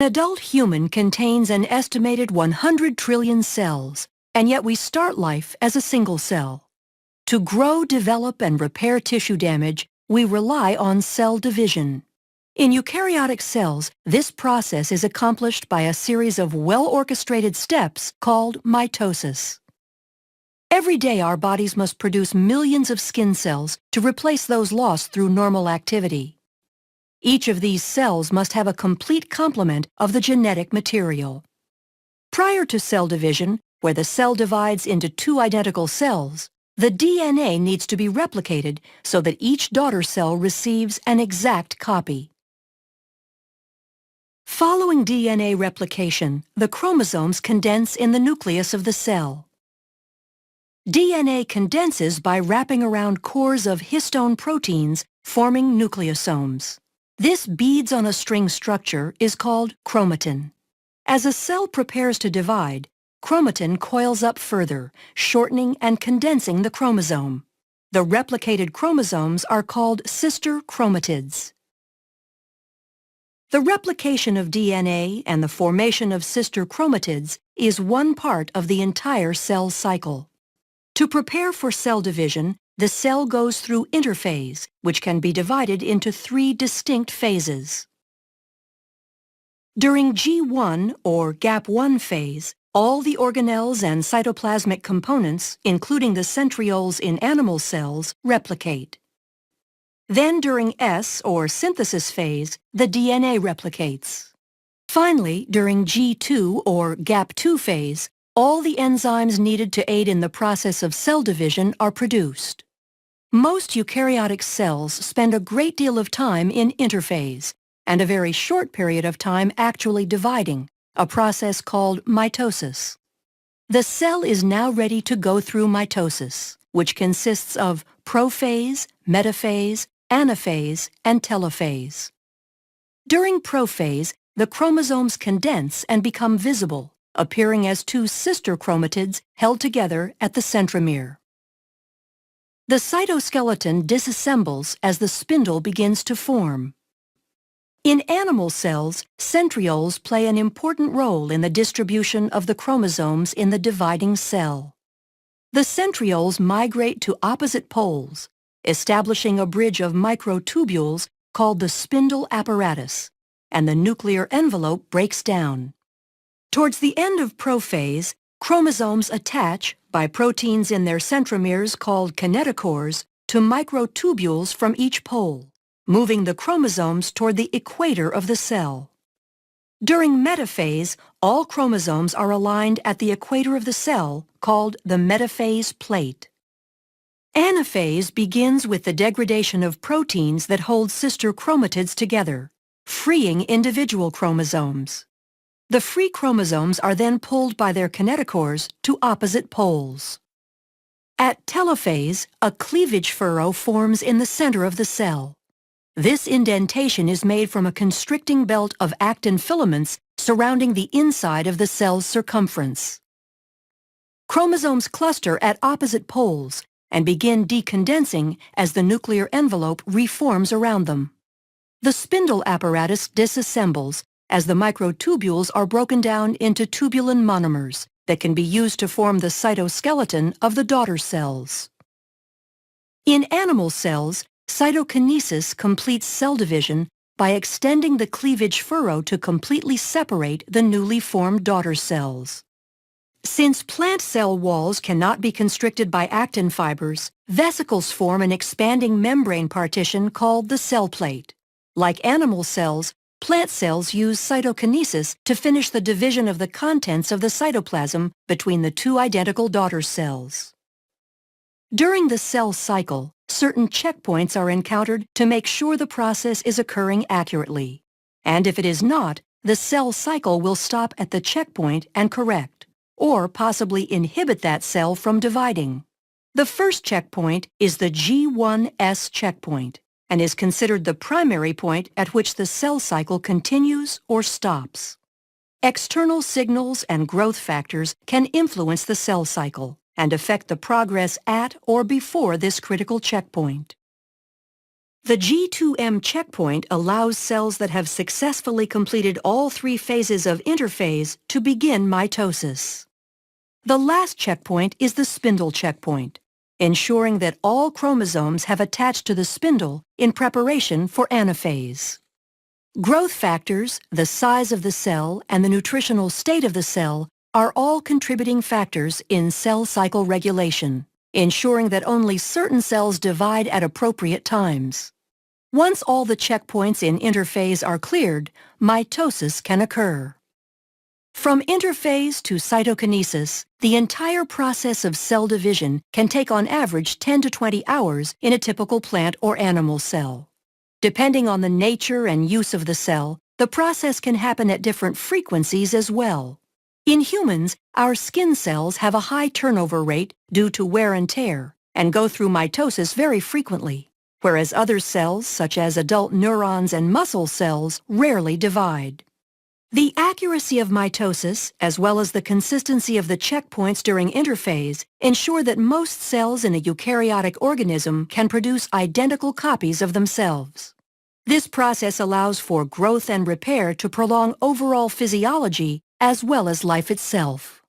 An adult human contains an estimated 100 trillion cells, and yet we start life as a single cell. To grow, develop, and repair tissue damage, we rely on cell division. In eukaryotic cells, this process is accomplished by a series of well-orchestrated steps called mitosis. Every day our bodies must produce millions of skin cells to replace those lost through normal activity. Each of these cells must have a complete complement of the genetic material. Prior to cell division, where the cell divides into two identical cells, the DNA needs to be replicated so that each daughter cell receives an exact copy. Following DNA replication, the chromosomes condense in the nucleus of the cell. DNA condenses by wrapping around cores of histone proteins, forming nucleosomes. This beads-on-a-string structure is called chromatin. As a cell prepares to divide, chromatin coils up further, shortening and condensing the chromosome. The replicated chromosomes are called sister chromatids. The replication of DNA and the formation of sister chromatids is one part of the entire cell cycle. To prepare for cell division, the cell goes through interphase, which can be divided into three distinct phases. During G1 or gap1 phase, all the organelles and cytoplasmic components, including the centrioles in animal cells, replicate. Then during S or synthesis phase, the DNA replicates. Finally, during G2 or gap2 phase, all the enzymes needed to aid in the process of cell division are produced. Most eukaryotic cells spend a great deal of time in interphase, and a very short period of time actually dividing, a process called mitosis. The cell is now ready to go through mitosis, which consists of prophase, metaphase, anaphase, and telophase. During prophase, the chromosomes condense and become visible, appearing as two sister chromatids held together at the centromere. The cytoskeleton disassembles as the spindle begins to form. In animal cells, centrioles play an important role in the distribution of the chromosomes in the dividing cell. The centrioles migrate to opposite poles, establishing a bridge of microtubules called the spindle apparatus, and the nuclear envelope breaks down. Towards the end of prophase, chromosomes attach, by proteins in their centromeres called kinetochores, to microtubules from each pole, moving the chromosomes toward the equator of the cell. During metaphase, all chromosomes are aligned at the equator of the cell, called the metaphase plate. Anaphase begins with the degradation of proteins that hold sister chromatids together, freeing individual chromosomes. The free chromosomes are then pulled by their kinetochores to opposite poles. At telophase, a cleavage furrow forms in the center of the cell. This indentation is made from a constricting belt of actin filaments surrounding the inside of the cell's circumference. Chromosomes cluster at opposite poles and begin decondensing as the nuclear envelope reforms around them. The spindle apparatus disassembles as the microtubules are broken down into tubulin monomers that can be used to form the cytoskeleton of the daughter cells. In animal cells, cytokinesis completes cell division by extending the cleavage furrow to completely separate the newly formed daughter cells. Since plant cell walls cannot be constricted by actin fibers, vesicles form an expanding membrane partition called the cell plate. Like animal cells, plant cells use cytokinesis to finish the division of the contents of the cytoplasm between the two identical daughter cells. During the cell cycle, certain checkpoints are encountered to make sure the process is occurring accurately. And if it is not, the cell cycle will stop at the checkpoint and correct, or possibly inhibit that cell from dividing. The first checkpoint is the G1S checkpoint, and is considered the primary point at which the cell cycle continues or stops. External signals and growth factors can influence the cell cycle and affect the progress at or before this critical checkpoint. The G2M checkpoint allows cells that have successfully completed all 3 phases of interphase to begin mitosis. The last checkpoint is the spindle checkpoint, ensuring that all chromosomes have attached to the spindle in preparation for anaphase. Growth factors, the size of the cell, and the nutritional state of the cell are all contributing factors in cell cycle regulation, ensuring that only certain cells divide at appropriate times. Once all the checkpoints in interphase are cleared, mitosis can occur. From interphase to cytokinesis, the entire process of cell division can take on average 10 to 20 hours in a typical plant or animal cell. Depending on the nature and use of the cell, the process can happen at different frequencies as well. In humans, our skin cells have a high turnover rate due to wear and tear and go through mitosis very frequently, whereas other cells, such as adult neurons and muscle cells, rarely divide. The accuracy of mitosis, as well as the consistency of the checkpoints during interphase, ensure that most cells in a eukaryotic organism can produce identical copies of themselves. This process allows for growth and repair to prolong overall physiology as well as life itself.